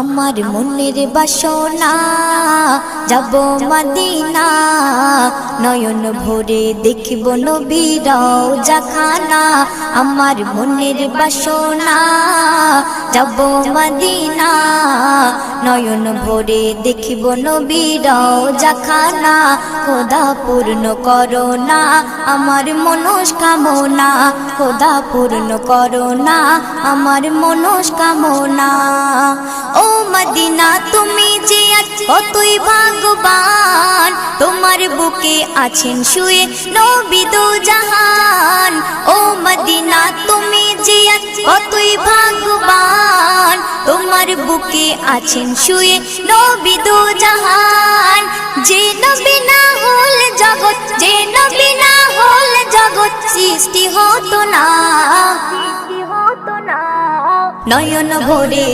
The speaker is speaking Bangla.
আমার মনের বাসনা যাব মদিনা, নয়ন ভরে দেখিব নবীর রওজাখানা। আমার মনের বাসনা যাব মদিনা, নয়ন ভরে দেখিব নবীর রওজাখানা। খোদা পূর্ণ করো না আমার মনস্কামনা, খোদা পূর্ণ করো না আমার মনস্কামনা। ও মদিনা তুমি যে কতই ভাগ্যবান, তোমার বুকে আছেন শুয়ে নবী দো জাহান। ও মদিনা তুমি যে কতই ভাগ্যবান, তোমার বুকে আছেন শুয়ে নবী দো জাহান। যে নবী না হল জগৎ, যে নবী না হল জগৎ সৃষ্টি হতো না। নয়ন ভরে